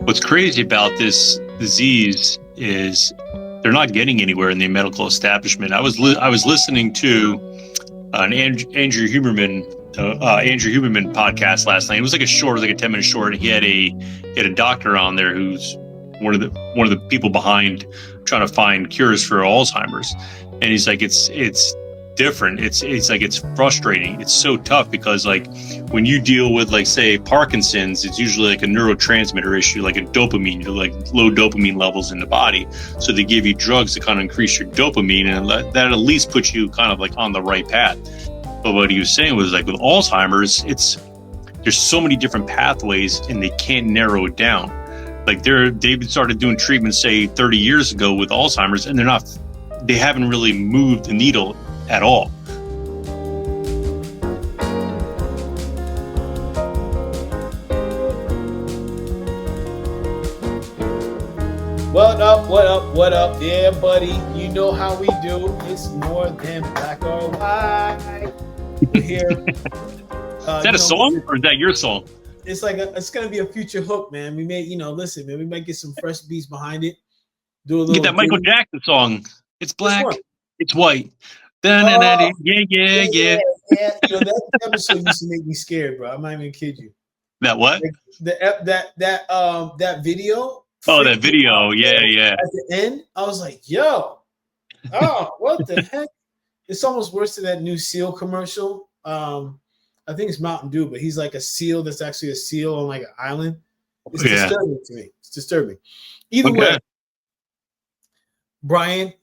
What's crazy about this disease is they're not getting anywhere in the medical establishment. I was listening to an Andrew Huberman podcast last night. It was like a short, like a 10-minute short. And he had a doctor on there who's one of the people behind trying to find cures for Alzheimer's. And he's like, it's different. It's like it's frustrating. It's so tough because like when you deal with like say Parkinson's, it's usually like a neurotransmitter issue, like a dopamine, like low dopamine levels in the body. So they give you drugs to kind of increase your dopamine, and that at least puts you kind of like on the right path. But what he was saying was like with Alzheimer's, there's so many different pathways and they can't narrow it down. Like they've started doing treatment say 30 years ago with Alzheimer's, and they haven't really moved the needle at all. What up, what up, what up? Yeah, buddy. You know how we do. It's more than black or white. We're here. Is that a song or is that your song? It's like it's gonna be a future hook, man. We may, listen, man, we might get some fresh beats behind it. Do a little get that Michael Jackson song. It's black, it's white. Yeah. That episode used to make me scared, bro. I'm not even kidding you. That what? That video. Oh, that video. Yeah. At the end, I was like, yo, what the heck? It's almost worse than that new seal commercial. I think it's Mountain Dew, but he's like a seal that's actually a seal on like an island. It's disturbing to me. It's disturbing. Either way, Brian,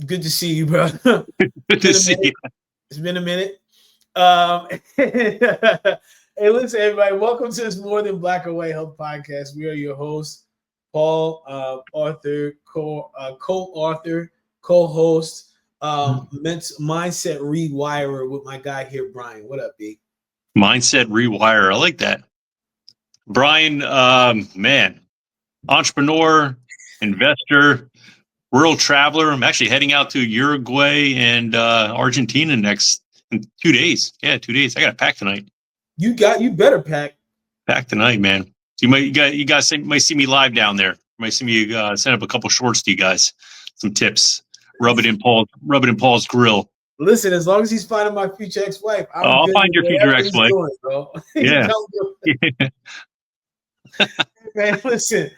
good to see you, bro. Good to see you. It's been a minute. Hey, listen, everybody. Welcome to this More Than Black or White Health podcast. We are your hosts, Paul, Arthur, co-author, co-host, Mindset Rewirer with my guy here, Brian. What up, B? Mindset Rewire. I like that. Brian, man, entrepreneur, investor, world traveler. I'm actually heading out to Uruguay and Argentina in 2 days. Yeah, 2 days. I got to pack tonight. You better pack. Pack tonight, man. You guys might see me live down there. You might see me send up a couple shorts to you guys. Some tips. Rub it in Paul's grill. Listen, as long as he's finding my future ex-wife, I'll find your future ex-wife. Yeah. Man, listen.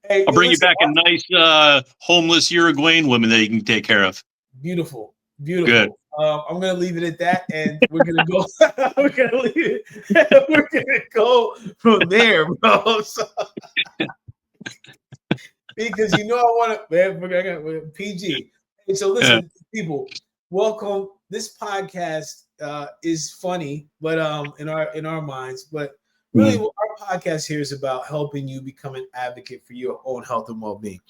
Hey, I'll bring you back a nice homeless Uruguayan woman that you can take care of. Beautiful. Good. I'm gonna leave it at that, and we're gonna go. We're gonna leave it. We're gonna go from there, bro. So, because I want to, man. We're PG. Hey, so listen, people, welcome. This podcast is funny, but in our minds, but really, our podcast here is about helping you become an advocate for your own health and well-being.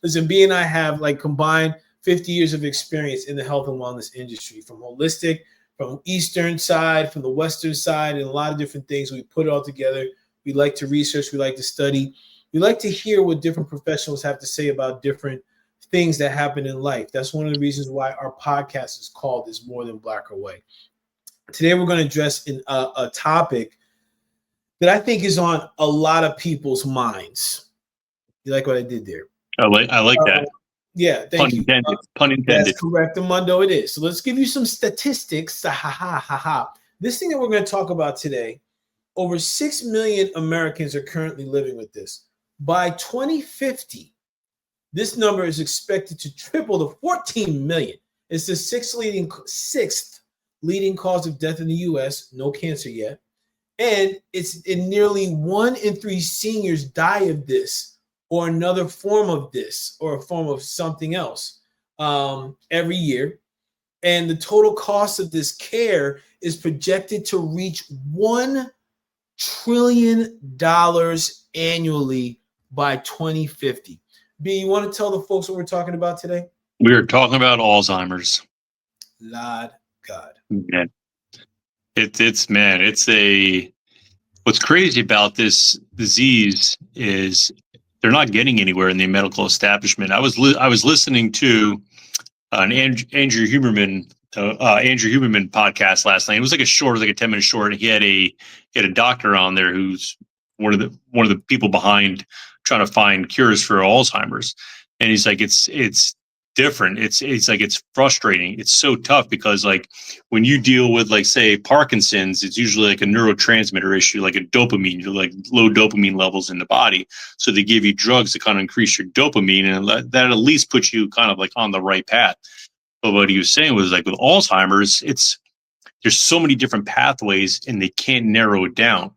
Listen, B and I have like combined 50 years of experience in the health and wellness industry, from holistic, from Eastern side, from the Western side, and a lot of different things. We put it all together. We like to research. We like to study. We like to hear what different professionals have to say about different things that happen in life. That's one of the reasons why our podcast is called Is More Than Black or White. Today, we're going to address a topic that I think is on a lot of people's minds. You like what I did there? I like that. Yeah, thank you. Pun intended. That's correct, Amundo. It is. So let's give you some statistics. This thing that we're going to talk about today, over 6 million Americans are currently living with this. By 2050, this number is expected to triple to 14 million. It's the sixth leading cause of death in the U.S. No cancer yet. And it's in nearly 1 in 3 seniors die of this, or another form of this, or a form of something else every year. And the total cost of this care is projected to reach $1 trillion annually by 2050. B, you want to tell the folks what we're talking about today? We are talking about Alzheimer's. Lord God. Man. What's crazy about this disease is they're not getting anywhere in the medical establishment. I was listening to an Andrew Huberman podcast last night. It was like a 10-minute short. He had a doctor on there who's one of the people behind trying to find cures for Alzheimer's. And he's like, it's different. It's like, it's frustrating. It's so tough because like when you deal with like, say, Parkinson's, it's usually like a neurotransmitter issue, like a dopamine, like low dopamine levels in the body. So they give you drugs to kind of increase your dopamine, and that at least puts you kind of like on the right path. But what he was saying was like with Alzheimer's, there's so many different pathways and they can't narrow it down.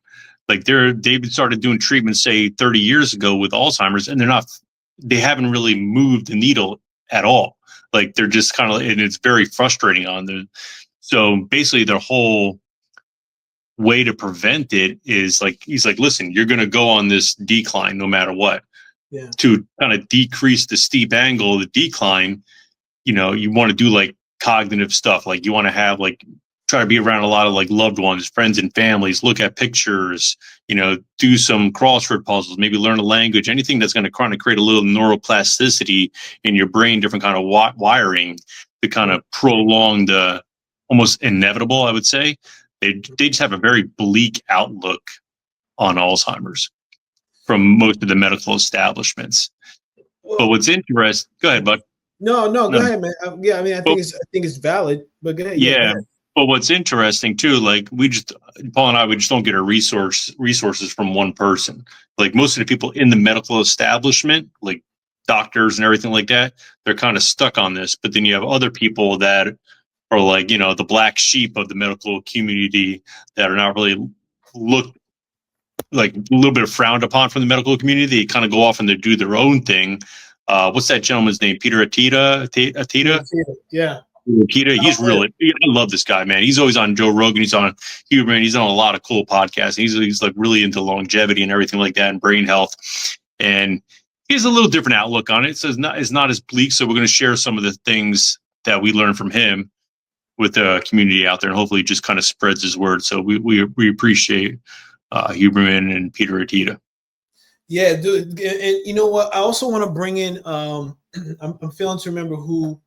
Like they've started doing treatment, say 30 years ago with Alzheimer's, and they haven't really moved the needle at all. Like they're just kind of, and it's very frustrating on them. So basically their whole way to prevent it is like, he's like, listen, you're going to go on this decline no matter what. Yeah. To kind of decrease the steep angle of the decline, you want to do like cognitive stuff. Like you want to have like, try to be around a lot of like loved ones, friends and families, look at pictures, do some crossword puzzles, maybe learn a language, anything that's going to kind of create a little neuroplasticity in your brain, different kind of wiring to kind of prolong the almost inevitable, I would say. They just have a very bleak outlook on Alzheimer's from most of the medical establishments. Well, but what's interesting, go ahead, bud. No, go ahead, man. Yeah, I mean, I think it's valid, but go ahead. Yeah. Go ahead. But what's interesting too, like Paul and I, we just don't get our resources from one person. Like most of the people in the medical establishment, like doctors and everything like that, they're kind of stuck on this. But then you have other people that are like, the black sheep of the medical community that are not really looked like a little bit frowned upon from the medical community. They kind of go off and they do their own thing. What's that gentleman's name? Peter Attia? Yeah. Peter, he's really, I love this guy, man. He's always on Joe Rogan. He's on Huberman. He's on a lot of cool podcasts. He's like really into longevity and everything like that and brain health. And he has a little different outlook on it. So it's not as bleak. So we're going to share some of the things that we learned from him with the community out there, and hopefully just kind of spreads his word. So we appreciate Huberman and Peter Attia. Yeah, dude. And you know what? I also want to bring in, I'm failing to remember who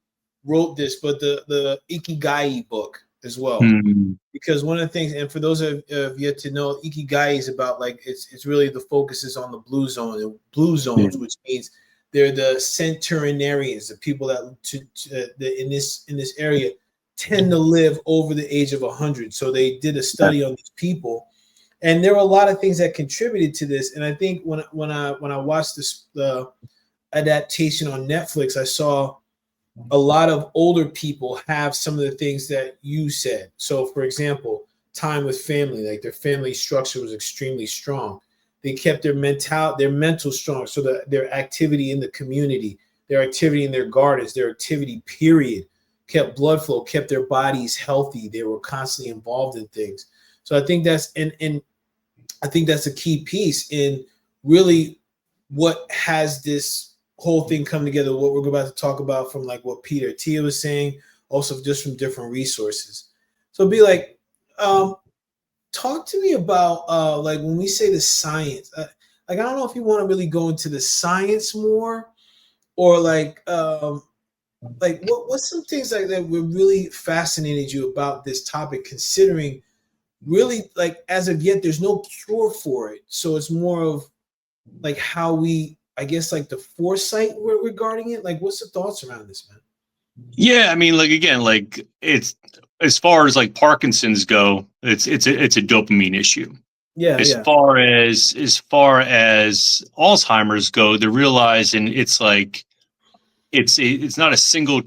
wrote this, but the Ikigai book as well. Mm-hmm. Because one of the things, and for those of yet to know, Ikigai is about like, it's really the focus is on the blue zones, mm-hmm. which means they're the centenarians, the people that in this area tend to live over the age of 100. So they did a study on these people. And there were a lot of things that contributed to this. And I think when I watched this adaptation on Netflix, I saw a lot of older people have some of the things that you said. So, for example, time with family, like their family structure was extremely strong. They kept their mental strong. So their activity in the community, their activity in their gardens, their activity period, kept blood flow, kept their bodies healthy. They were constantly involved in things. So I think that's and I think that's a key piece in really what has this whole thing come together, what we're about to talk about from like what Peter Attia was saying, also just from different resources. So be like, talk to me about like when we say the science, like I don't know if you want to really go into the science more or like what's some things like that were really fascinated you about this topic, considering really like as of yet there's no cure for it, so it's more of like how we, I guess, like the foresight regarding it. Like what's the thoughts around this, man? Yeah, I mean, like again, like it's as far as like Parkinson's go, it's a dopamine issue. Yeah. As far as Alzheimer's go, they're realizing it's like it's not a single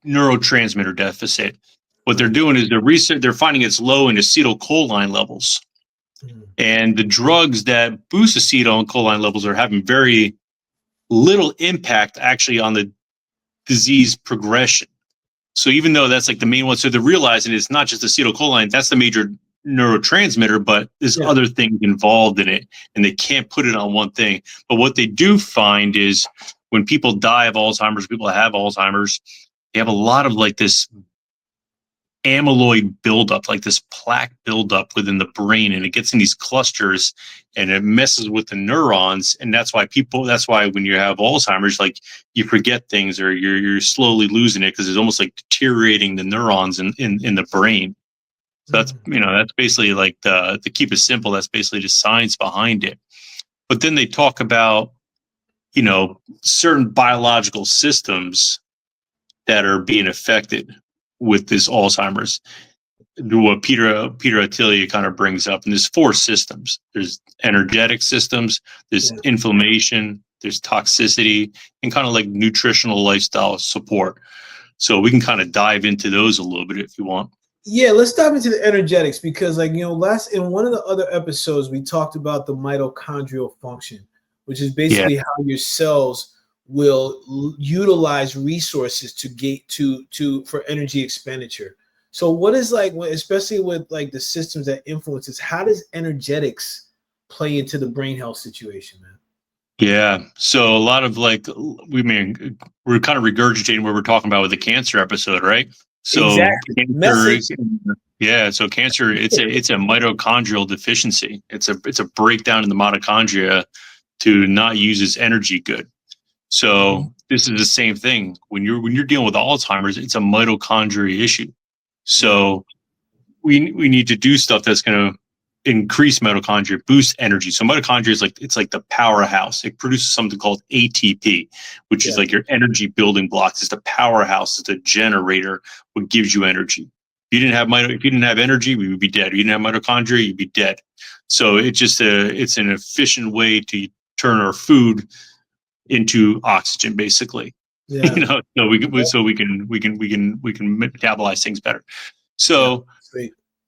neurotransmitter deficit. What they're doing is they're finding it's low in acetylcholine levels. Mm-hmm. And the drugs that boost acetylcholine levels are having very little impact actually on the disease progression. So even though that's like the main one, so they're realizing it's not just acetylcholine, that's the major neurotransmitter, but there's other things involved in it, and they can't put it on one thing. But what they do find is when people die of Alzheimer's, people that have Alzheimer's, they have a lot of like this amyloid buildup, like this plaque buildup within the brain, and it gets in these clusters and it messes with the neurons. And that's why when you have Alzheimer's, like you forget things or you're slowly losing it because it's almost like deteriorating the neurons in the brain. So that's, that's basically like to keep it simple, that's basically the science behind it. But then they talk about, certain biological systems that are being affected with this Alzheimer's. What Peter Attia kind of brings up, and there's 4 systems. There's energetic systems, there's inflammation, there's toxicity, and kind of like nutritional lifestyle support. So we can kind of dive into those a little bit if you want. Yeah, let's dive into the energetics because, in one of the other episodes, we talked about the mitochondrial function, which is basically how your cells will utilize resources for energy expenditure. So, what is especially with the systems that influences, how does energetics play into the brain health situation, man? Yeah. So a lot of we're kind of regurgitating what we're talking about with the cancer episode, right? So exactly. So cancer, it's a mitochondrial deficiency. It's a breakdown in the mitochondria to not use its energy good. So this is the same thing. When you're dealing with Alzheimer's, it's a mitochondria issue. So we need to do stuff that's going to increase mitochondria, boost energy. So mitochondria is like the powerhouse. It produces something called ATP, which is like your energy building blocks. It's the powerhouse. It's the generator, what gives you energy. If you didn't have energy, we would be dead. If you didn't have mitochondria, you'd be dead. So it's an efficient way to turn our food into oxygen, basically. So we can metabolize things better. So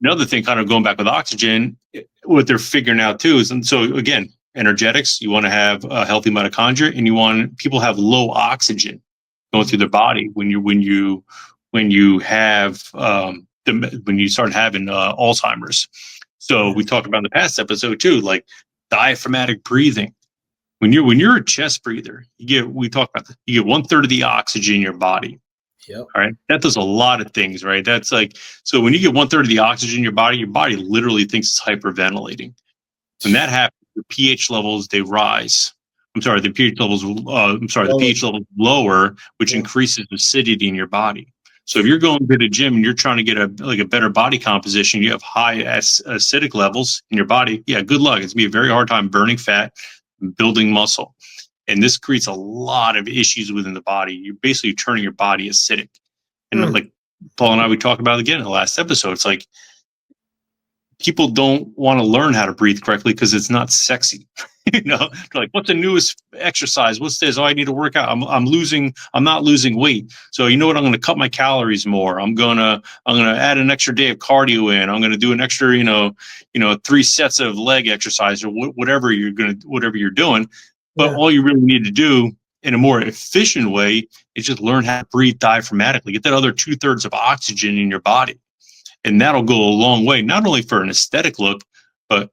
another thing, kind of going back with oxygen, what they're figuring out too is, and so again, energetics, you want to have a healthy mitochondria, and people have low oxygen going through their body when you start having Alzheimer's. So we talked about in the past episode too, like diaphragmatic breathing. When you're a chest breather, you get 1/3 of the oxygen in your body. Yep. All right. That does a lot of things, right? That's so when you get 1/3 of the oxygen in your body literally thinks it's hyperventilating. When that happens, the pH levels, they rise. The pH levels lower, which increases acidity in your body. So if you're going to the gym and you're trying to get a better body composition, you have high acidic levels in your body. Yeah, good luck. It's gonna be a very hard time burning fat, building muscle. And this creates a lot of issues within the body. You're basically turning your body acidic. And like Paul and I, we talked about again in the last episode, it's like people don't want to learn how to breathe correctly because it's not sexy. They're like, what's the newest exercise? What's this? Oh, I need to work out. I'm not losing weight. So you know what? I'm going to cut my calories more. I'm going to add an extra day of cardio in. I'm going to do an extra, 3 sets of leg exercise or whatever you're doing. But all you really need to do in a more efficient way is just learn how to breathe diaphragmatically. Get that other 2/3 of oxygen in your body. And that'll go a long way, not only for an aesthetic look, but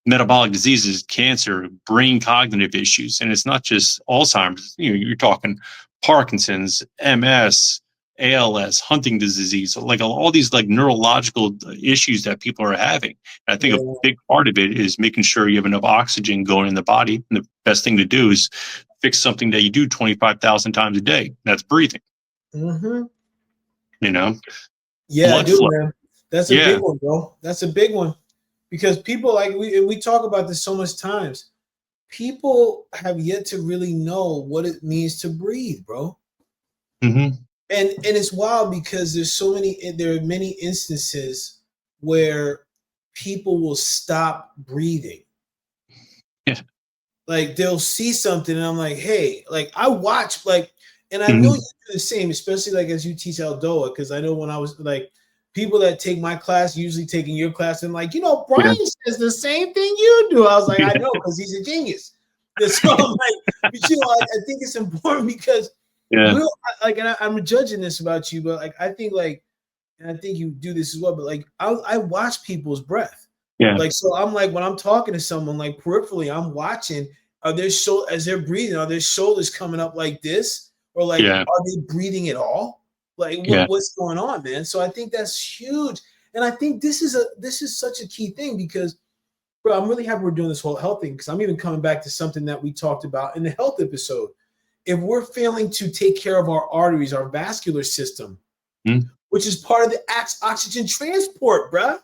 metabolic diseases, cancer, brain cognitive issues. And it's not just Alzheimer's. You're talking Parkinson's, MS, ALS, Huntington's disease, like all these neurological issues that people are having. And I think a big part of it is making sure you have enough oxygen going in the body. And the best thing to do is fix something that you do 25,000 times a day. That's breathing. Mm-hmm. Yeah, dude, man. That's a big one, bro. That's a big one. Because people, we talk about this so much times, people have yet to really know what it means to breathe, bro. Mm-hmm. And it's wild because there are many instances where people will stop breathing. Yeah. Like they'll see something and I'm like, hey, I watch, and I know you do the same, especially as you teach Aldoa, because I know when I was people that take my class, usually taking your class, and Brian says the same thing you do. I was like, I know, because he's a genius. So I'm like, I think it's important because I'm judging this about you, but I think and I think you do this as well, but I watch people's breath. Yeah. So I'm when I'm talking to someone, peripherally, I'm watching, as they're breathing, are their shoulders coming up like this? Or are they breathing at all? What's going on, man? So I think that's huge. And I think this is such a key thing because, bro, I'm really happy we're doing this whole health thing because I'm even coming back to something that we talked about in the health episode. If we're failing to take care of our arteries, our vascular system, which is part of the oxygen transport, bruh.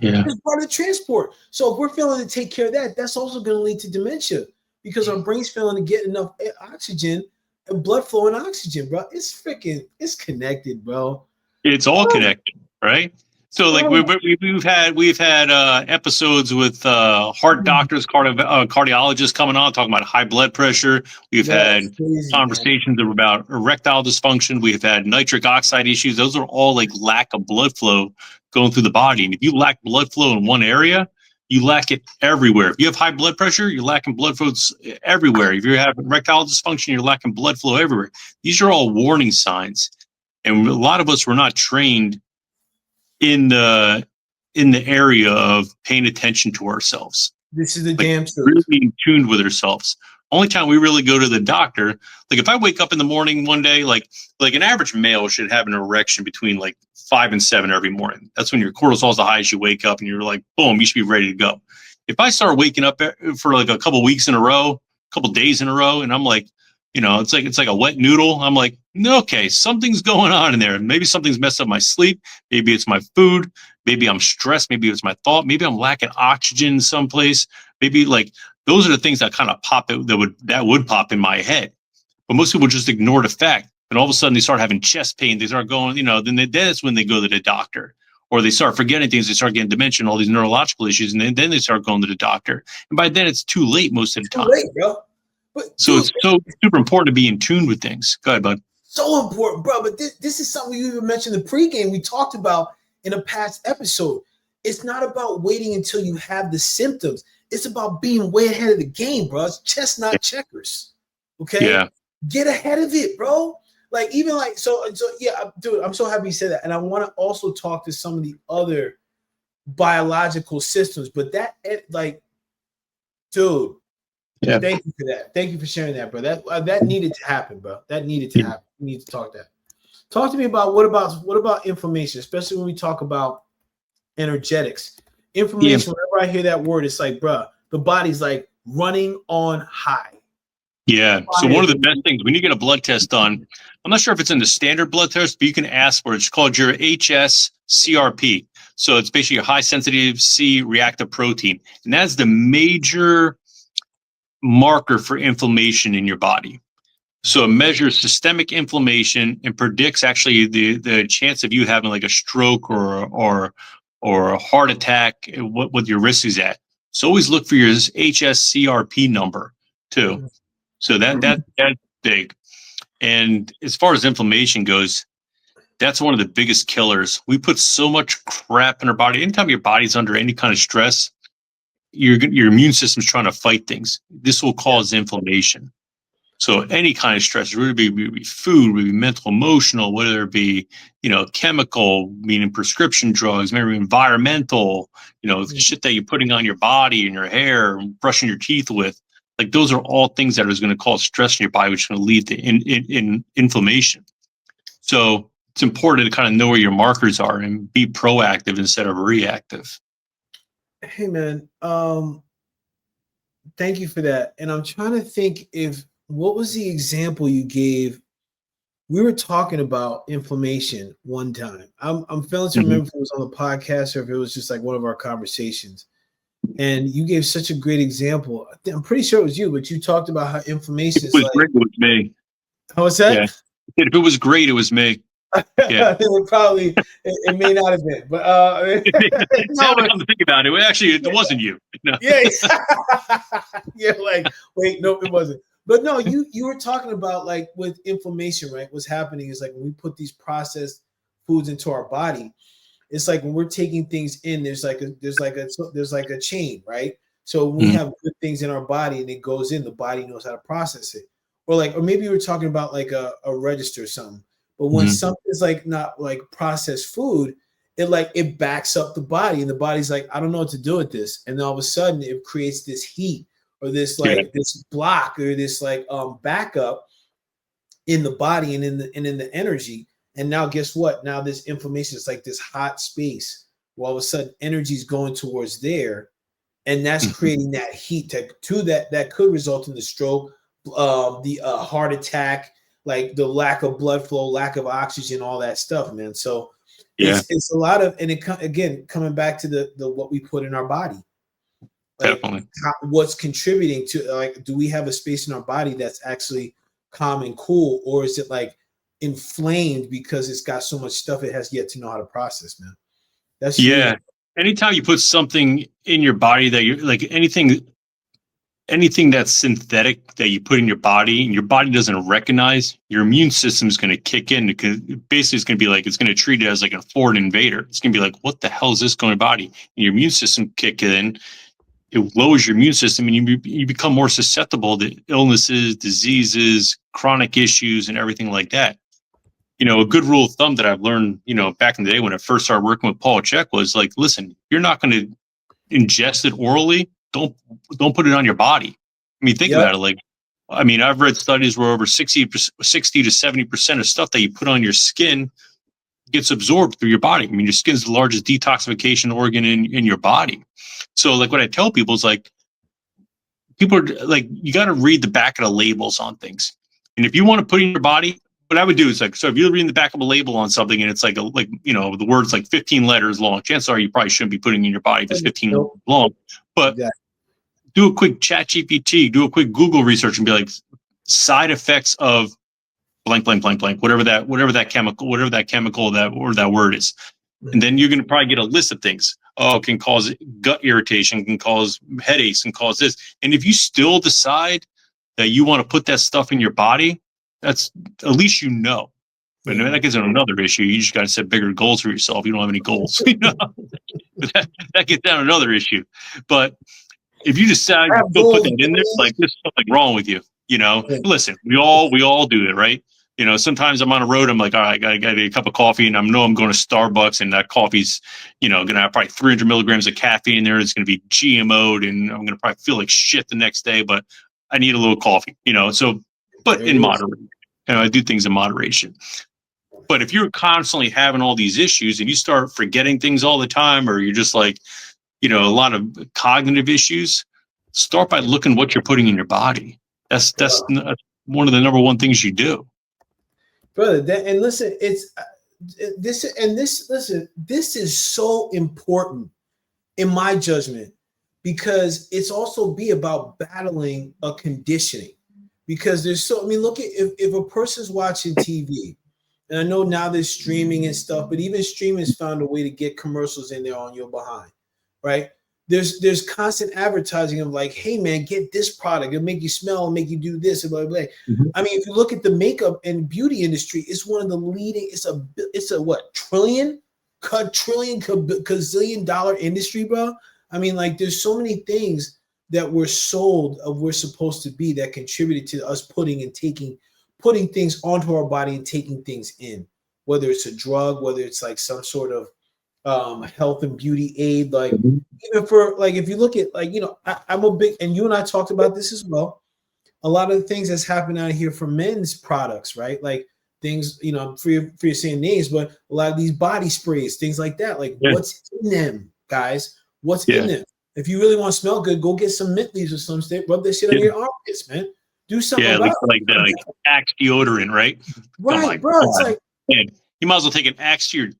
Yeah. It's part of the transport. So if we're failing to take care of that, that's also going to lead to dementia because our brain's failing to get enough oxygen and blood flow and oxygen, bro. It's connected, bro. It's all connected, right? So like we've had episodes with heart doctors, cardiologists coming on talking about high blood pressure. We've had conversations about erectile dysfunction. We've had nitric oxide issues. Those are all like lack of blood flow going through the body. And if you lack blood flow in one area, you lack it everywhere. If you have high blood pressure, you're lacking blood flow everywhere. If you have erectile dysfunction, you're lacking blood flow everywhere. These are all warning signs. And a lot of us were not trained in the area of paying attention to ourselves. This is the damn truth. Really being tuned with ourselves. Only time we really go to the doctor, like if I wake up in the morning one day, like an average male should have an erection between like 5 and 7 every morning. That's when your cortisol is the highest. You wake up and you're like, boom, you should be ready to go. If I start waking up for like a couple weeks in a row, a couple days in a row, and I'm like, it's like a wet noodle. I'm like, okay, something's going on in there. Maybe something's messed up my sleep. Maybe it's my food. Maybe I'm stressed. Maybe it's my thought. Maybe I'm lacking oxygen someplace. Maybe like those are the things that kind of pop that would pop in my head. But most people just ignore the fact. And all of a sudden they start having chest pain. They start going, then that's when they go to the doctor. Or they start forgetting things. They start getting dementia, all these neurological issues, and then they start going to the doctor. And by then it's too late most of the time. Too late, bro. But, so it's so super important to be in tune with things. Go ahead, bud. So important, bro. But this is something you even mentioned in the pregame. We talked about in a past episode. It's not about waiting until you have the symptoms. It's about being way ahead of the game, bro. It's chess, not checkers. Okay? Yeah. Get ahead of it, bro. Like, even like, so yeah, dude, I'm so happy you said that. And I want to also talk to some of the other biological systems. But that, like, dude, yeah. Thank you for that. Thank you for sharing that, bro. That needed to happen, bro. That needed to happen. We need to talk that. Talk to me about what about inflammation, especially when we talk about energetics. Inflammation, whenever I hear that word, it's like, bro, the body's like running on high. Yeah. So one of the best things when you get a blood test done, I'm not sure if it's in the standard blood test, but you can ask for it. It's called your HS-CRP. So it's basically a high sensitive C reactive protein. And that's the major marker for inflammation in your body. So it measures systemic inflammation and predicts actually the chance of you having like a stroke or a heart attack, what your risk is at. So always look for your HS-CRP number too. So that's big. And as far as inflammation goes, that's one of the biggest killers. We put so much crap in our body. Anytime your body's under any kind of stress, your immune system's trying to fight things. This will cause inflammation. So any kind of stress, whether it be food, whether it be mental, emotional, whether it be, chemical, meaning prescription drugs, maybe environmental, shit that you're putting on your body and your hair, brushing your teeth with, like those are all things that is going to cause stress in your body, which is going to lead to in inflammation. So it's important to kind of know where your markers are and be proactive instead of reactive. Hey man, thank you for that. And I'm trying to think what was the example you gave? We were talking about inflammation one time. I'm failing to remember if it was on the podcast or if it was just like one of our conversations. And you gave such a great example. I'm pretty sure it was you, but you talked about how inflammation is like. Great, it was me. How was that? Yeah. If it was great, it was me. Yeah. it may not have been, but now that I come to think about it, actually, it wasn't you. No. Yeah. Yeah. Like, wait, no, it wasn't. But no, you were talking about like with inflammation, right? What's happening is like when we put these processed foods into our body, it's like when we're taking things in, there's like a chain, right? So when we have good things in our body and it goes in, the body knows how to process it. Or maybe you were talking about like a register or something. But when something's like not like processed food, it backs up the body, and the body's like, I don't know what to do with this. And then all of a sudden it creates this heat or this this block or this backup in the body and in the energy. And now guess what? Now this inflammation is like this hot space. Well, all of a sudden energy is going towards there, and that's creating that heat that could result in the stroke, the heart attack, like the lack of blood flow, lack of oxygen, all that stuff, man. So Yeah, it's a lot of, and again, coming back to the what we put in our body, like definitely. what's contributing to, like, do we have a space in our body that's actually calm and cool, or is it like inflamed because it's got so much stuff it has yet to know how to process, man? That's really Yeah. Anytime you put something in your body that you're like anything that's synthetic that you put in your body and your body doesn't recognize, your immune system is going to kick in, because basically it's going to be like, it's going to treat it as like a foreign invader. It's going to be like, what the hell is this going body? And your immune system kick in. It lowers your immune system, and you become more susceptible to illnesses, diseases, chronic issues, and everything like that. A good rule of thumb that I've learned, back in the day when I first started working with Paul Chek was like, listen, you're not going to ingest it orally. Don't put it on your body. I mean, think Yep. about it. Like, I mean, I've read studies where over 60 to 70% of stuff that you put on your skin gets absorbed through your body. I mean, your skin's the largest detoxification organ in your body. So like what I tell people is like, people are like, you got to read the back of the labels on things. And if you want to put in your body, what I would do is like, so if you're reading the back of a label on something and it's like the word's like 15 letters long, chances are you probably shouldn't be putting in your body if it's 15 Nope. long. But Exactly. do a quick chat GPT, do a quick Google research and be like, side effects of blank, blank, blank, blank, whatever that chemical that word is. And then you're going to probably get a list of things. Oh, it can cause gut irritation, can cause headaches, can cause this. And if you still decide that you want to put that stuff in your body, that's at least But that gets into another issue. You just got to set bigger goals for yourself. You don't have any goals. that gets down another issue. But if you decide to still put that in there, like there's something wrong with you. Listen, we all do it, right? Sometimes I'm on a road. I'm like, all right, I got a cup of coffee, and I know I'm going to Starbucks, and that coffee's, going to have probably 300 milligrams of caffeine in there. It's going to be GMO'd, and I'm going to probably feel like shit the next day. But I need a little coffee, So, but in moderation, I do things in moderation. But if you're constantly having all these issues and you start forgetting things all the time, or you're just like, a lot of cognitive issues, start by looking what you're putting in your body. That's one of the number one things you do. Brother, and listen, it's this is so important in my judgment, because it's also be about battling a conditioning, because look at, if a person's watching TV, and I know now there's streaming and stuff, but even streaming has found a way to get commercials in there on your behind, right? There's constant advertising of like, hey man, get this product, it'll make you smell and make you do this and blah, blah, blah. Mm-hmm. I mean, if you look at the makeup and beauty industry, it's one of the leading, it's a what, gazillion dollar industry, bro. I mean, like, there's so many things that we're sold of we're supposed to be that contributed to us putting things onto our body and taking things in, whether it's a drug, whether it's like some sort of health and beauty aid, like even for like, if you look at like, I'm a big, and you and I talked about this as well, a lot of the things that's happening out here for men's products, right? Like things, for your saying names, but a lot of these body sprays, things like that, like what's in them, guys? What's in them? If you really want to smell good, go get some mint leaves or some shit, rub that shit on your armpits, man. Do something about like Axe deodorant, right? Right, bro. It's like, man, you might as well take an axe to your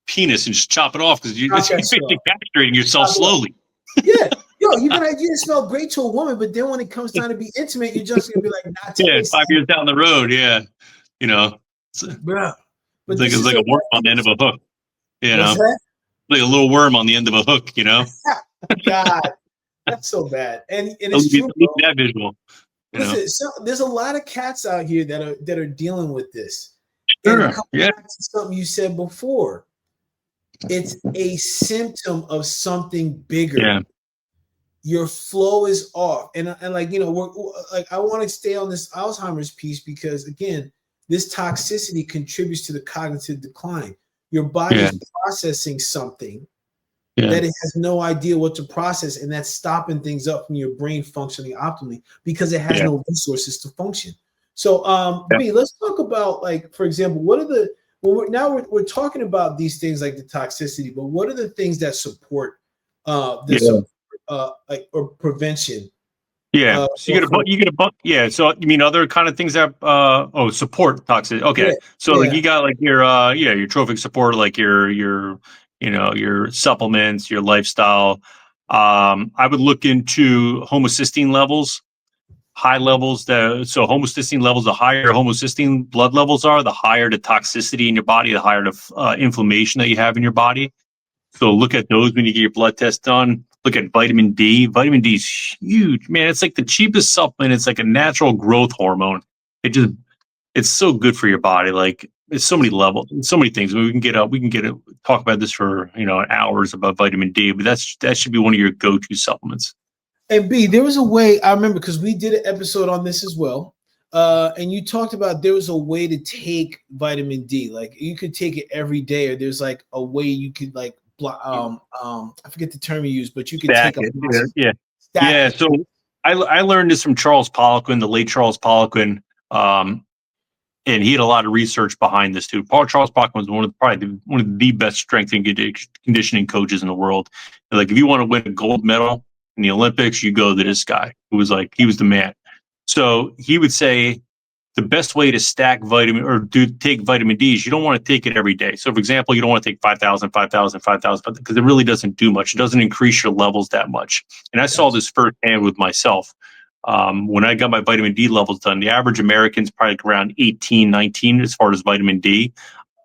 penis and just chop it off, because you're basically castrating yourself slowly. Yeah, you can smell great to a woman, but then when it comes time to be intimate, you're just gonna be like, not today. 5 years down the road, bro. But it's like a worm on the end of a hook, like a little worm on the end of a hook, God, that's so bad, and it's true. That visual. Listen, so there's a lot of cats out here that are dealing with this. Sure. And back to something you said before, it's a symptom of something bigger. Yeah. Your flow is off, and like, we're like, I want to stay on this Alzheimer's piece, because again, this toxicity contributes to the cognitive decline. Your body is processing something that it has no idea what to process, and that's stopping things up from your brain functioning optimally, because it has no resources to function. So, B, let's talk about, like, for example, what are the, we're talking about these things like the toxicity, but what are the things that support this or prevention Yeah. So you get a bunch. Yeah. So you mean other kind of things that support toxicity. Okay. Yeah, So like yeah, you got like your trophic support, like your supplements, your lifestyle. I would look into homocysteine levels, high levels. Homocysteine levels, the higher homocysteine blood levels are, the higher the toxicity in your body, the higher the inflammation that you have in your body. So look at those when you get your blood test done. Look at vitamin D. Vitamin D is huge, man. It's like the cheapest supplement. It's like a natural growth hormone. It's so good for your body. Like it's so many levels, so many things. We can talk about this for hours about vitamin D, but that should be one of your go-to supplements. And B, there was a way I remember because we did an episode on this as well. And you talked about there was a way to take vitamin D, like you could take it every day, or there's like a way you could like I forget the term you used, but you could Stack take a it. Yeah. stack Yeah. it. So I learned this from Charles Poliquin, the late Charles Poliquin. And he had a lot of research behind this too. Charles Poliquin was one of the best strength and conditioning coaches in the world. And like if you want to win a gold medal in the Olympics, you go to this guy who was like he was the man. So he would say the best way to stack vitamin or take vitamin D is you don't want to take it every day. So, for example, you don't want to take 5,000, because it really doesn't do much. It doesn't increase your levels that much. And I saw this firsthand with myself. When I got my vitamin D levels done, the average American's probably around 18, 19 as far as vitamin D.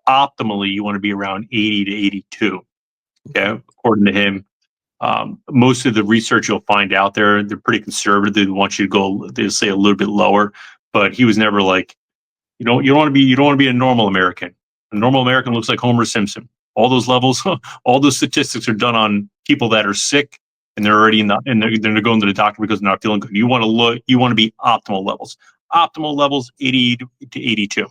Optimally, you want to be around 80 to 82. Okay, according to him. Most of the research you'll find out there, they're pretty conservative. They want you to go, they say a little bit lower, but he was never like, you don't want to be a normal American. A normal American looks like Homer Simpson. All those levels, all those statistics are done on people that are sick and they're already and they're going to the doctor because they're not feeling good. You want to be optimal levels. Optimal levels 80 to 82.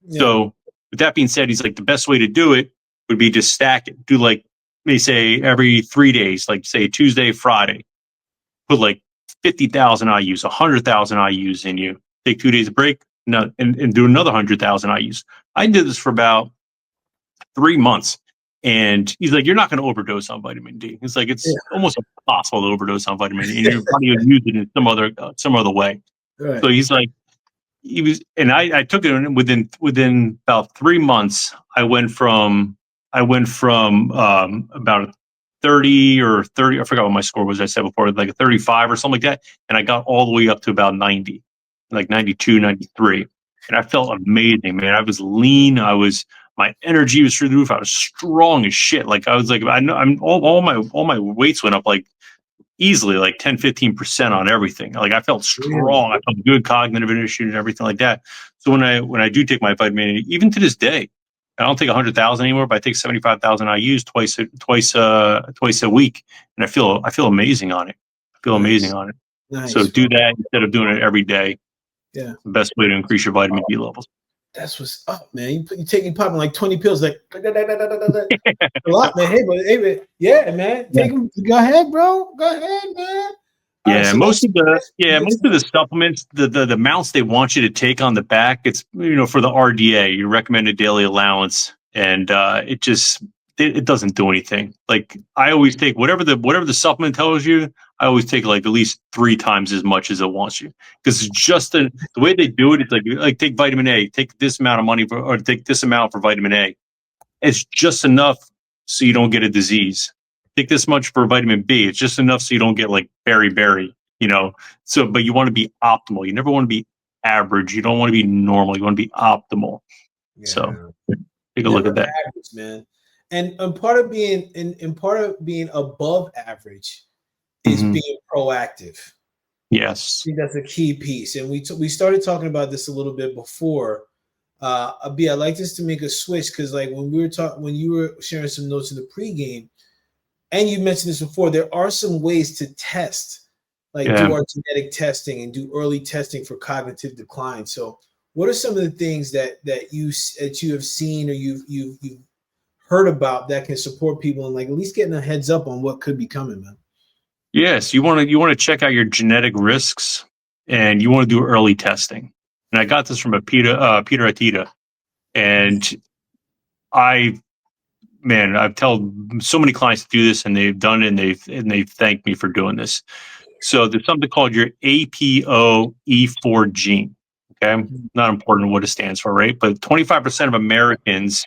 Yeah. So with that being said, he's like the best way to do it would be to stack it. Do like they say every 3 days, like say Tuesday, Friday, put like 50,000 IUs, 100,000 IUs in you. Take 2 days of break, and do another 100,000 IUs. I did this for about 3 months, and he's like, "You're not going to overdose on vitamin D." It's like it's almost impossible to overdose on vitamin D, and your body will use it in some other way. Right. So he's like, and I took it within about 3 months. I went from about 30, I forgot what my score was. I said before, like a 35 or something like that. And I got all the way up to about 90, like 92, 93. And I felt amazing, man. I was lean. My energy was through the roof. I was strong as shit. Like I was like, I know all my weights went up like easily like 10, 15% on everything. Like I felt strong. I felt good cognitive issues and everything like that. So when I do take my vitamin A, even to this day, I don't take 100,000 anymore, but I take 75,000 IUs twice a week, and I feel amazing on it. I feel amazing on it. Nice. So do that instead of doing it every day. Yeah, the best way to increase your vitamin D levels. That's what's up, man. You popping like 20 pills, like a lot, man. Hey, man. Yeah, man. Take them. Go ahead, bro. Go ahead, man. Yeah, right, so most of the supplements, the amounts they want you to take on the back, it's for the RDA, your recommended daily allowance, and it doesn't do anything. Like I always take whatever the supplement tells you. I always take like at least 3 times as much as it wants you, because it's just the way they do it. It's like take vitamin A, take this amount of money or take this amount for vitamin A. It's just enough so you don't get a disease. Take this much for vitamin B. It's just enough so you don't get like beriberi, So, but you want to be optimal. You never want to be average. You don't want to be normal. You want to be optimal. Yeah. So, take a look at that, average, man. And part of being above average is being proactive. Yes, I think that's a key piece. And we started talking about this a little bit before. B, I'd like this to make a switch because, like, when you were sharing some notes in the pregame, and you mentioned this before, there are some ways to test, like do our genetic testing and do early testing for cognitive decline. So, what are some of the things that you have seen or you've heard about that can support people and like at least getting a heads up on what could be coming, man? Yes, you want to check out your genetic risks, and you want to do early testing. And I got this from Peter Attia, and I've told so many clients to do this, and they've done it, and they've thanked me for doing this. So there's something called your APOE4 gene. Okay, not important what it stands for, right? But 25% of Americans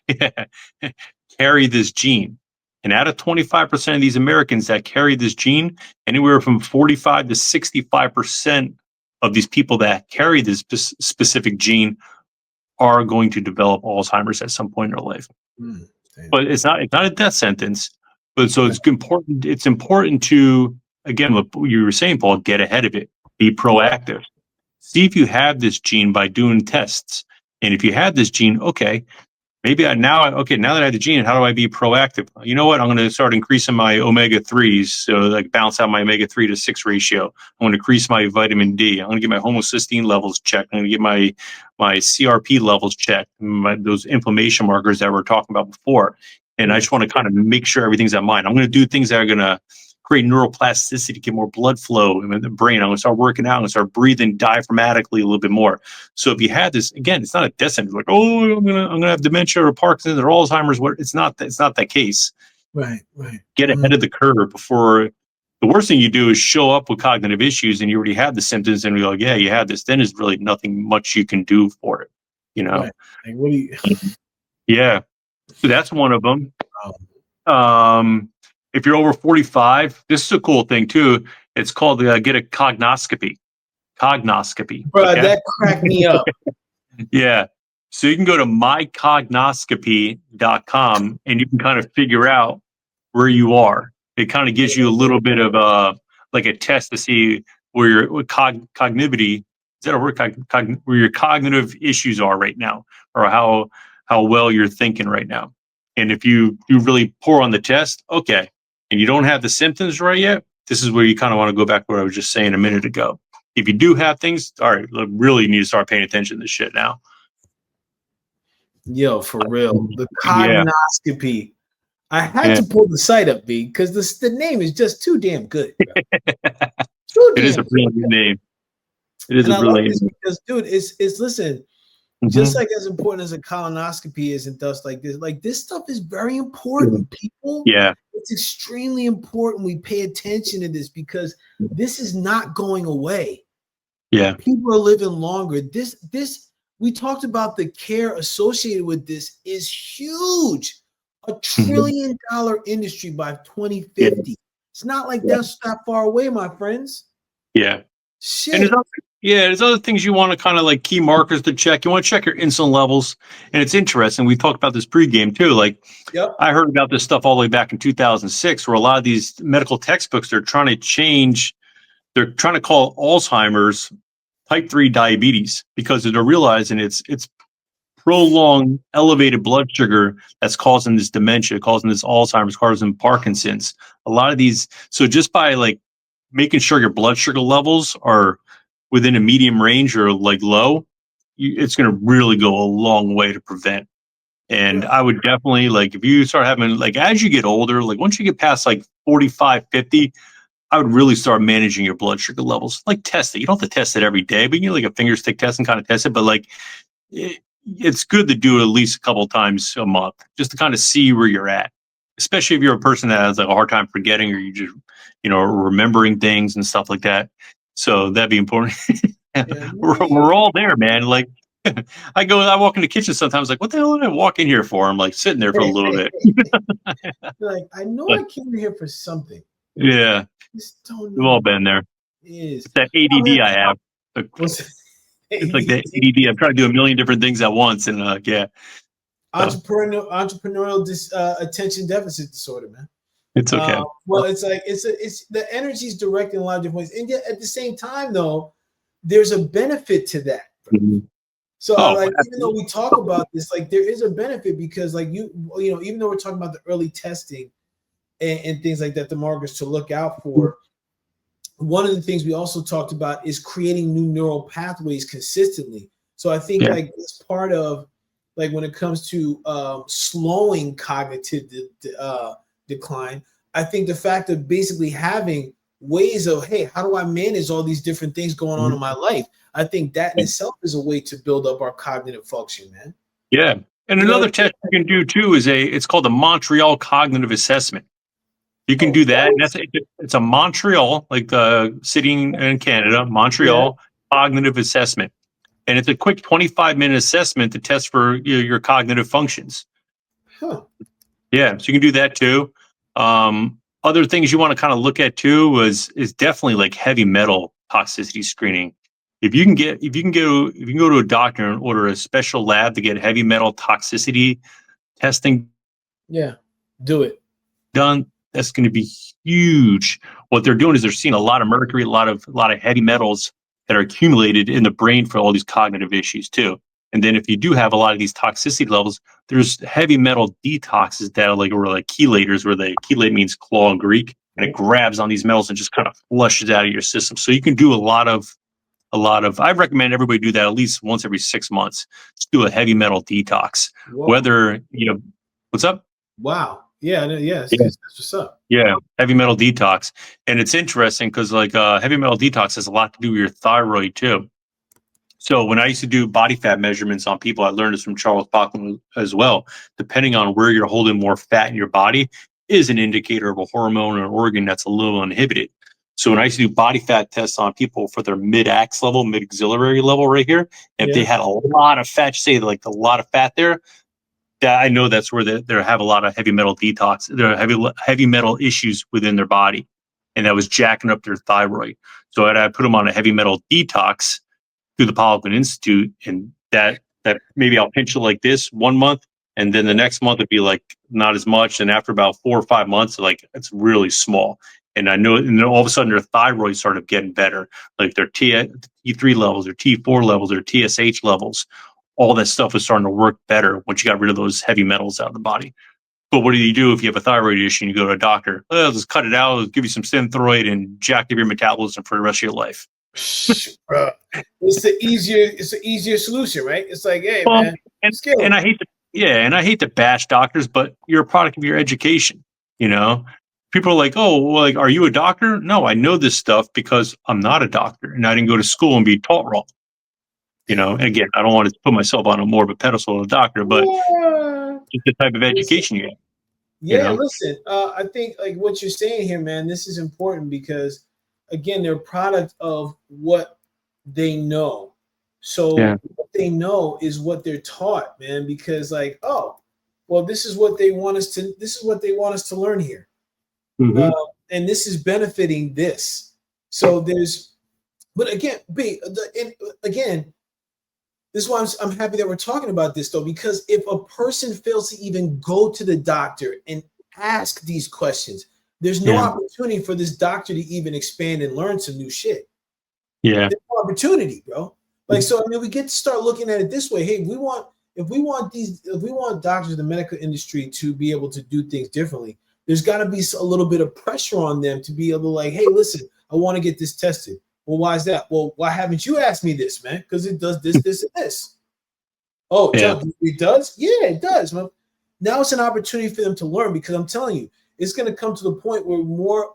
carry this gene. And out of 25% of these Americans that carry this gene, anywhere from 45 to 65% of these people that carry this specific gene are going to develop Alzheimer's at some point in their life. But it's not a death sentence. But so it's important. It's important to, again, what you were saying, Paul, get ahead of it, be proactive. See if you have this gene by doing tests. And if you have this gene, okay, maybe now that I have the gene, how do I be proactive? You know what? I'm going to start increasing my omega-3s, so like balance out my omega-3 to 6 ratio. I'm going to increase my vitamin D. I'm going to get my homocysteine levels checked. I'm going to get my CRP levels checked, those inflammation markers that we were talking about before. And I just want to kind of make sure everything's at mine. I'm going to do things that are going to create neuroplasticity, get more blood flow in the brain. I'm going to start working out. I'm going to start breathing diaphragmatically a little bit more. So if you had this, again, it's not a death sentence. Like, oh, I'm gonna have dementia or Parkinson's or Alzheimer's. It's not that case. Right. Get ahead of the curve before. The worst thing you do is show up with cognitive issues and you already have the symptoms and you're like, yeah, you have this. Then there's really nothing much you can do for it. Right. Like, what do you? Yeah. So that's one of them. If you're over 45, this is a cool thing too. It's called get a cognoscopy. Bro, okay? That cracked me up. Yeah. So you can go to mycognoscopy.com and you can kind of figure out where you are. It kind of gives you a little bit of like a test to see where your cognitivity, is that a word? Where your cognitive issues are right now, or how well you're thinking right now. And if you really pour on the test, okay, and you don't have the symptoms right yet, this is where you kind of want to go back to what I was just saying a minute ago. If you do have things, all right, really need to start paying attention to this shit now. Yo, for real. The cognoscopy. I had to pull the site up, B, because the name is just too damn good. It is a brilliant name. It is a brilliant name. Because, dude, it's listen, just like as important as a colonoscopy is and stuff like this stuff is very important, people. Yeah. It's extremely important we pay attention to this because this is not going away. Yeah. People are living longer. This we talked about the care associated with this is huge. $1 trillion industry by 2050. Yeah. It's not like that's that far away, my friends. Yeah. Shit. And there's other things you want to kind of like key markers to check. You want to check your insulin levels. And it's interesting. We talked about this pregame too. Like, I heard about this stuff all the way back in 2006, where a lot of these medical textbooks, they're trying to call Alzheimer's type 3 diabetes because they're realizing it's prolonged elevated blood sugar that's causing this dementia, causing this Alzheimer's, causing Parkinson's. A lot of these. So just by like making sure your blood sugar levels are within a medium range or like low, it's going to really go a long way to prevent. And I would definitely, like, if you start having, like, as you get older, like once you get past like 45, 50, I would really start managing your blood sugar levels. Like test it. You don't have to test it every day, but you know, like a finger stick test and kind of test it. But like, it's good to do it at least a couple of times a month just to kind of see where you're at, especially if you're a person that has like a hard time forgetting or you just, remembering things and stuff like that. So that'd be important. We're all there, man. Like I walk in the kitchen sometimes like, what the hell did I walk in here for? I'm like sitting there for a little bit. Like, I know I came here for something. Yeah. Just don't know. We've all been there. It's that ADD I have. It's like the ADD. I'm trying to do a million different things at once. And entrepreneurial attention deficit disorder, man. It's okay. Well, it's like it's the energy is directed in a lot of different ways, and yet at the same time, though, there's a benefit to that. Mm-hmm. So, even though we talk about this, like there is a benefit because, like even though we're talking about the early testing and things like that, the markers to look out for. One of the things we also talked about is creating new neural pathways consistently. So I think like it's part of like when it comes to slowing cognitive decline, I think the fact of basically having ways of, hey, how do I manage all these different things going on in my life? I think that in itself is a way to build up our cognitive function, man. Yeah. And another test you can do too is it's called the Montreal Cognitive Assessment. You can do that. And it's a Montreal, like sitting in Canada, Montreal cognitive assessment. And it's a quick 25-minute assessment to test for your cognitive functions. Huh. Yeah, so you can do that too. Other things you want to kind of look at too is definitely like heavy metal toxicity screening. If you can go to a doctor and order a special lab to get heavy metal toxicity testing do it done, that's going to be huge. What they're doing is they're seeing a lot of mercury, a lot of heavy metals that are accumulated in the brain for all these cognitive issues too. And then if you do have a lot of these toxicity levels, there's heavy metal detoxes that are like chelators, where the chelate means claw in Greek, and it grabs on these metals and just kind of flushes out of your system. So you can do a lot of. I recommend everybody do that at least once every 6 months. Just do a heavy metal detox. Whoa. Whether what's up? Wow. That's what's up. Yeah, heavy metal detox. And it's interesting because heavy metal detox has a lot to do with your thyroid too. So when I used to do body fat measurements on people, I learned this from Charles Bachman as well. Depending on where you're holding more fat in your body is an indicator of a hormone or an organ that's a little inhibited. So when I used to do body fat tests on people for their mid-ax level, mid-axillary level right here, if they had a lot of fat, say like a lot of fat there, that I know that's where they have a lot of heavy metal detox. There are heavy metal issues within their body, and that was jacking up their thyroid. So I put them on a heavy metal detox through the Polypen Institute, and that maybe I'll pinch it like this 1 month, and then the next month it'd be like not as much, and after about 4 or 5 months, like it's really small. And I know, and then all of a sudden their thyroid started getting better, like their T3 levels, their T4 levels, their TSH levels. All that stuff is starting to work better once you got rid of those heavy metals out of the body. But what do you do if you have a thyroid issue and you go to a doctor? Well, just cut it out, give you some Synthroid, and jack up your metabolism for the rest of your life. It's the easier solution, right? It's like, hey, man, and I hate to bash doctors, but you're a product of your education. People are like, oh, well, like, are you a doctor? No, I know this stuff because I'm not a doctor, and I didn't go to school and be taught wrong. And again, I don't want to put myself on a more of a pedestal of a doctor, but just the type of education you have. Listen, I think like what you're saying here, man, this is important because, again, they're a product of what they know. So what they know is what they're taught, man, because like, oh, well, this is what they want us to learn here. Mm-hmm. And this is benefiting this. So but again, this is why I'm happy that we're talking about this, though, because if a person fails to even go to the doctor and ask these questions, there's no opportunity for this doctor to even expand and learn some new shit. Yeah. There's no opportunity, bro. Like, so, I mean, we get to start looking at it this way. Hey, if we want doctors in the medical industry to be able to do things differently, there's got to be a little bit of pressure on them to be able to like, hey, listen, I want to get this tested. Well, why is that? Well, why haven't you asked me this, man? Because it does this, this, and this. Oh, John, it does? Yeah, it does, man. Now it's an opportunity for them to learn, because I'm telling you, it's going to come to the point where more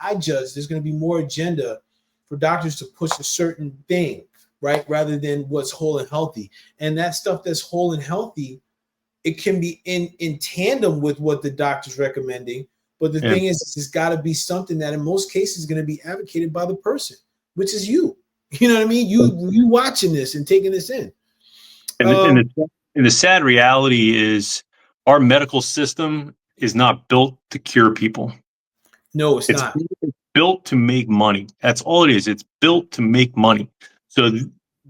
I judge there's going to be more agenda for doctors to push a certain thing, right? Rather than what's whole and healthy. And that stuff that's whole and healthy, it can be in tandem with what the doctor's recommending. But the thing is, it's got to be something that in most cases is going to be advocated by the person, which is you. You know what I mean? You watching this and taking this in. And the sad reality is our medical system is not built to cure people. No, it's not. It's built to make money. That's all it is. It's built to make money. So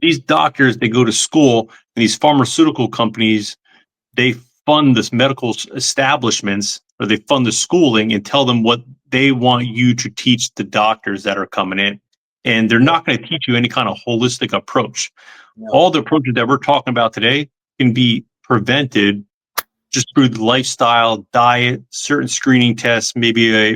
these doctors, they go to school, and these pharmaceutical companies, they fund this medical establishments, or they fund the schooling and tell them what they want you to teach the doctors that are coming in. And they're not going to teach you any kind of holistic approach. No. All the approaches that we're talking about today can be prevented just through the lifestyle, diet, certain screening tests, maybe a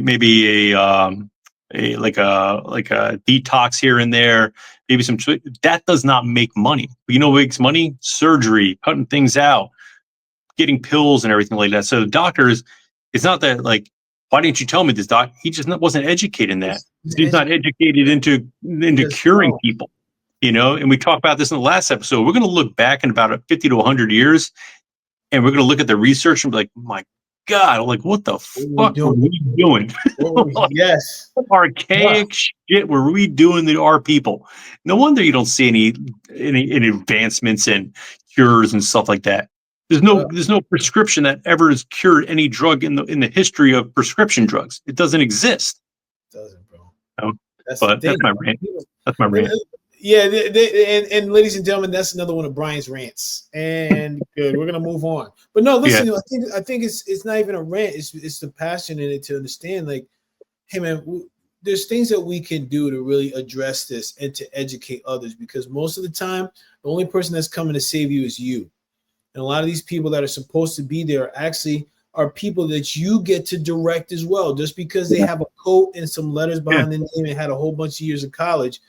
detox here and there, maybe some. That does not make money. You know what makes money? Surgery, cutting things out, getting pills and everything like that. So the doctors, it's not that like, why didn't you tell me this, doc? He just wasn't educated in that. He's not educated into curing people, and we talked about this in the last episode. We're going to look back in about 50 to 100 years, and we're going to look at the research and be like, my God, like, what the fuck were we doing? Like, yes. archaic shit were we doing to our people? No wonder you don't see any advancements in cures and stuff like that. There's no prescription that ever has cured any drug in the history of prescription drugs. It doesn't exist. It doesn't, bro. No? But that's my rant. That's my rant. Yeah, and ladies and gentlemen, that's another one of Brian's rants. And good, we're gonna move on. But no, listen, I think it's not even a rant. It's the passion in it to understand, like, hey man, there's things that we can do to really address this and to educate others, because most of the time, the only person that's coming to save you is you. And a lot of these people that are supposed to be there are people that you get to direct as well. Just because they have a coat and some letters behind their name and had a whole bunch of years of college,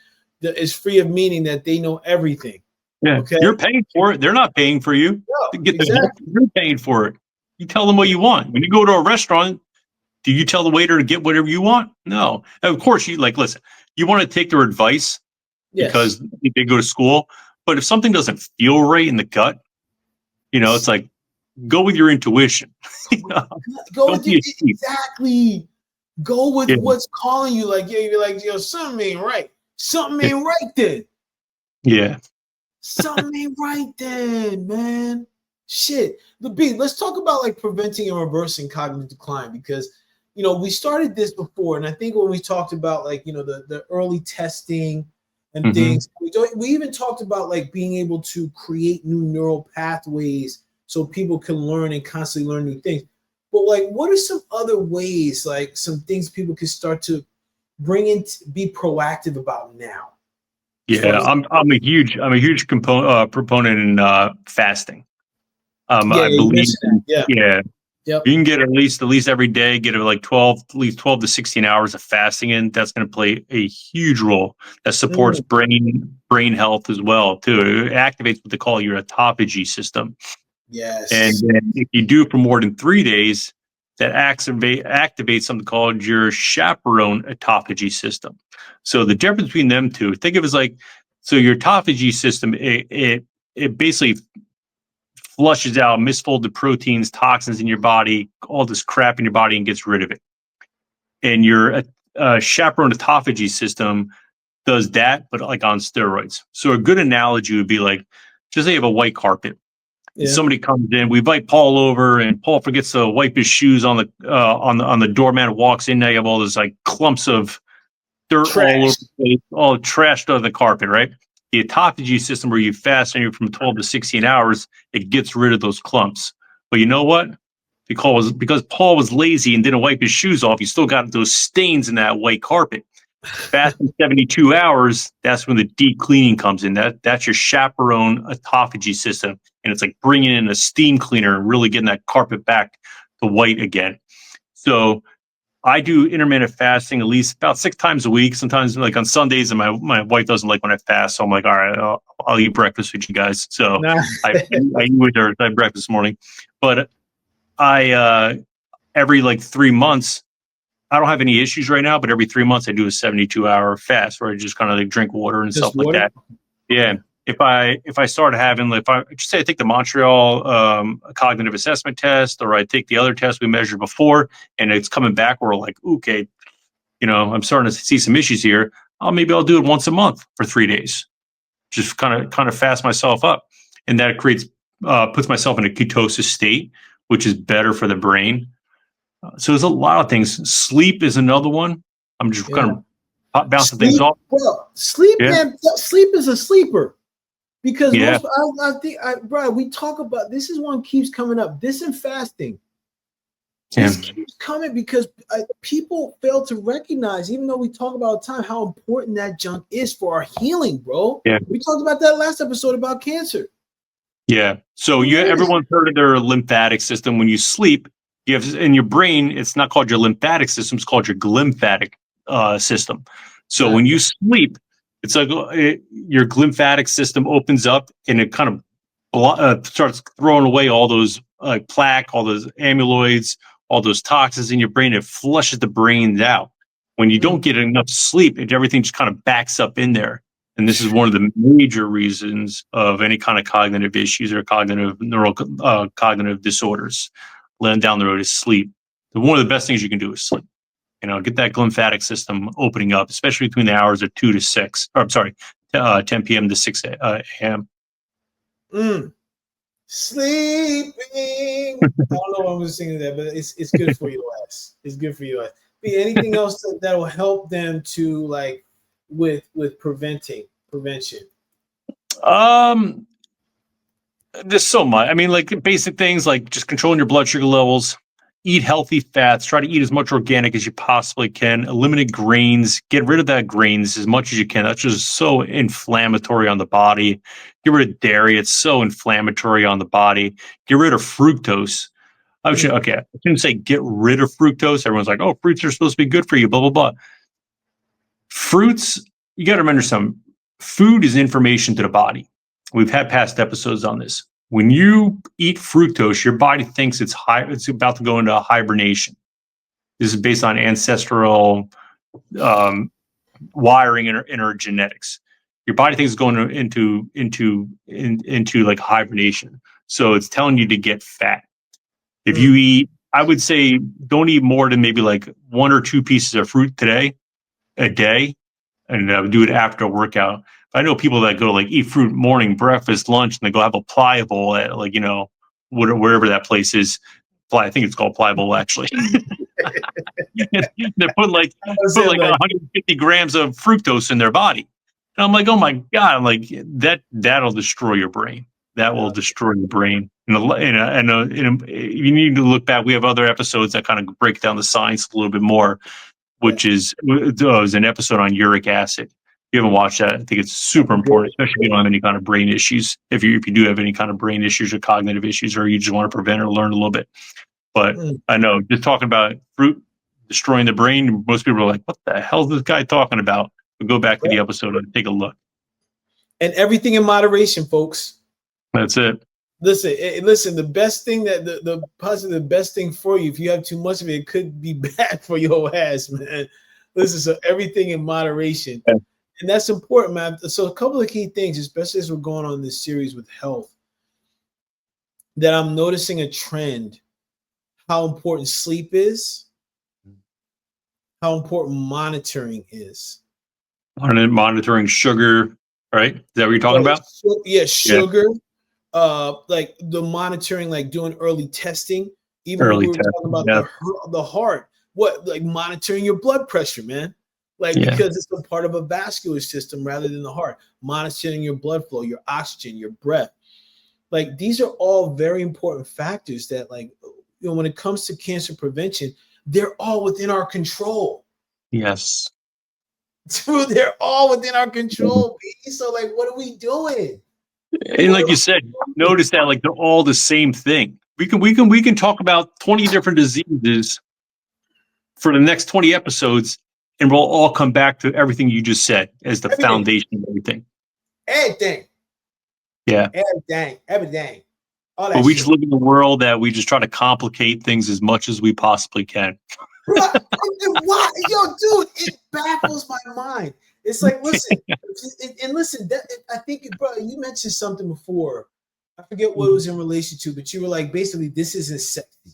is free of meaning that they know everything. Yeah, okay? You're paying for it. They're not paying for you. No, exactly. You're paying for it. You tell them what you want. When you go to a restaurant, do you tell the waiter to get whatever you want? No. Of course, listen, you want to take their advice because they go to school. But if something doesn't feel right in the gut, it's like, go with your intuition. Go with exactly. Go with what's calling you. Like, you're like, something ain't right. Something ain't right then. Yeah. Something ain't right then, man. Shit. Let's talk about like preventing and reversing cognitive decline, because we started this before, and I think when we talked about like the early testing and things, we even talked about like being able to create new neural pathways so people can learn and constantly learn new things. But like, what are some other ways, like some things people can start to bring in, be proactive about now? Yeah, I'm a huge proponent in fasting. I believe Yep. You can get at least every day, get like 12 to 16 hours of fasting in. That's going to play a huge role. That supports brain health as well too. It activates what they call your autophagy system. Yes. And then if you do it for more than 3 days, that activates something called your chaperone autophagy system. So the difference between them two, think of it as like, so your autophagy system, it basically flushes out misfolded proteins, toxins in your body, all this crap in your body, and gets rid of it. And your chaperone autophagy system does that, but like on steroids. So a good analogy would be like, just say you have a white carpet. Somebody comes in, we invite Paul over, and Paul forgets to wipe his shoes on the doormat, walks in. Now you have all this like clumps of dirt all over the place, all trashed on the carpet, right? The autophagy system, where you fast anywhere from 12 to 16 hours, it gets rid of those clumps. But you know what? Because Paul was lazy and didn't wipe his shoes off, you still got those stains in that white carpet. Fasting 72 hours, that's when the deep cleaning comes in. That's your chaperone autophagy system. And it's like bringing in a steam cleaner and really getting that carpet back to white again. So I do intermittent fasting at least about 6 times a week. Sometimes like on Sundays, and my wife doesn't like when I fast. So I'm like, all right, I'll eat breakfast with you guys. So I eat with her. I had breakfast this morning. But I every like 3 months, I don't have any issues right now, but every 3 months I do a 72-hour fast where I just kind of like drink water and stuff like that. Yeah. If I start having, if I just say I take the Montreal cognitive assessment test, or I take the other test we measured before, and it's coming back, we're like, okay, I'm starting to see some issues here. Maybe I'll do it once a month for 3 days, just kind of fast myself up, and that puts myself in a ketosis state, which is better for the brain. So there's a lot of things. Sleep is another one. I'm just kind of bouncing things off. Well, sleep, man. Sleep is a sleeper, because I think, Brian, we talk about this. Is one keeps coming up. This and fasting. This keeps coming because people fail to recognize, even though we talk about time, how important that junk is for our healing, bro. Yeah. We talked about that last episode about cancer. Yeah. So everyone's heard of their lymphatic system. When you sleep, you have in your brain, it's not called your lymphatic system, it's called your glymphatic system. So when you sleep, it's like your glymphatic system opens up, and it kind of starts throwing away all those plaque, all those amyloids, all those toxins in your brain. It flushes the brains out. When you don't get enough sleep, everything just kind of backs up in there. And this is one of the major reasons of any kind of cognitive issues or cognitive disorders. then down the road is sleep. One of the best things you can do is sleep. Get that lymphatic system opening up, especially between the hours of 2 to 6. Or I'm sorry, 10 p.m. to 6 a.m. Sleeping. I don't know why I'm just singing that, but it's good for your ass. It's good for your ass. Be anything else that will help them to like with prevention? There's so much. I mean, like basic things like just controlling your blood sugar levels, eat healthy fats, try to eat as much organic as you possibly can, eliminate grains, get rid of that grains as much as you can. That's just so inflammatory on the body. Get rid of dairy. It's so inflammatory on the body. Get rid of fructose. I shouldn't say get rid of fructose. Everyone's like, oh, fruits are supposed to be good for you, blah, blah, blah. Fruits, you got to remember something. Food is information to the body. We've had past episodes on this. When you eat fructose, your body thinks it's about to go into hibernation. This is based on ancestral wiring in our genetics. Your body thinks it's going into like hibernation. So it's telling you to get fat. If you eat, I would say don't eat more than maybe like 1 or 2 pieces of fruit a day, and do it after a workout. I know people that go like eat fruit morning, breakfast, lunch, and they go have a pliable at like, wherever that place is. I think it's called pliable actually. They put like 150 grams of fructose in their body. And I'm like, oh my God, I'm like that'll destroy your brain. That will destroy your brain. And you need to look back. We have other episodes that kind of break down the science a little bit more, which is an episode on uric acid. If you haven't watched that, I think it's super important, especially if you don't have any kind of brain issues. If you do have any kind of brain issues or cognitive issues, or you just want to prevent or learn a little bit. But I know just talking about fruit destroying the brain, most people are like, what the hell is this guy talking about? But go back to the episode and take a look. And everything in moderation, folks. That's it. Listen. The best thing the best thing for you, if you have too much of it, it could be bad for your ass, man. Listen, so everything in moderation, and that's important, man. So a couple of key things, especially as we're going on this series with health, that I'm noticing a trend: how important sleep is, how important monitoring is. Monitoring sugar, right? Is that what you're talking about? Yeah, sugar. Like the monitoring, like doing early testing. Even when we were talking about the heart, like monitoring your blood pressure, man. Because it's a part of a vascular system rather than the heart. Monitoring your blood flow, your oxygen, your breath. Like these are all very important factors that, like, when it comes to cancer prevention, they're all within our control. Yes. Dude, they're all within our control, B. So, like, what are we doing? And like you said, notice that like they're all the same thing. We can talk about 20 different diseases for the next 20 episodes, and we'll all come back to everything you just said as the foundation of everything. Everything. Yeah. Everything. All that but we shit. just live in a world that we just try to complicate things as much as we possibly can. Why? Yo, dude, it baffles my mind. It's like, listen, I think, bro, you mentioned something before. I forget what it was in relation to, but you were like, basically, this isn't sexy.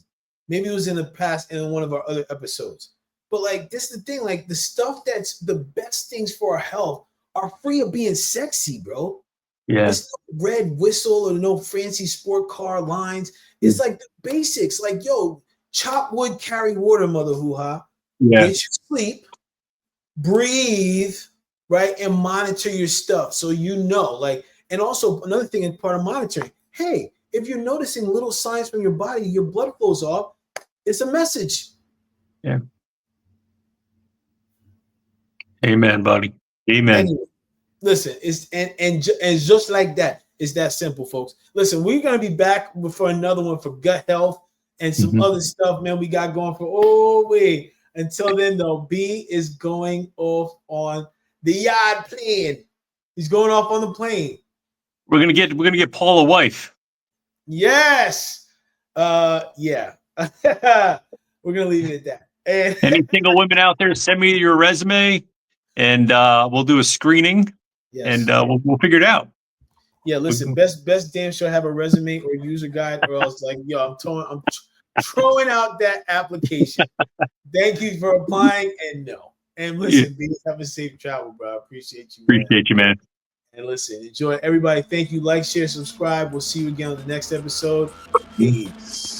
Maybe it was in the past in one of our other episodes. But like, this is the thing, like the stuff that's the best things for our health are free of being sexy, bro. Yeah. It's no red whistle or no fancy sport car lines. It's like the basics, like, yo, chop wood, carry water, mother hoo-ha. Yeah. Get your sleep, breathe, right, and monitor your stuff so you know. Like, and also another thing in part of monitoring, hey, if you're noticing little signs from your body, your blood flow's off, it's a message. Yeah. Amen, buddy. Amen. Anyway, listen, it's and just like that, it's that simple, folks. Listen, we're gonna be back for another one for gut health and some other stuff, man. We got going for wait. Until then, though, B is going off on the yard plane. He's going off on the plane. We're gonna get Paul a wife. Yes. Yeah. We're gonna leave it at that. And any single women out there, send me your resume, and we'll do a screening, and we'll figure it out. Yeah, listen, best damn sure have a resume or user guide, or else like, yo, throwing out that application. Thank you for applying, and no. And listen, B, have a safe travel, bro. I appreciate you, man. Appreciate you, man. And listen, enjoy. Everybody, thank you. Like, share, subscribe. We'll see you again on the next episode. Peace.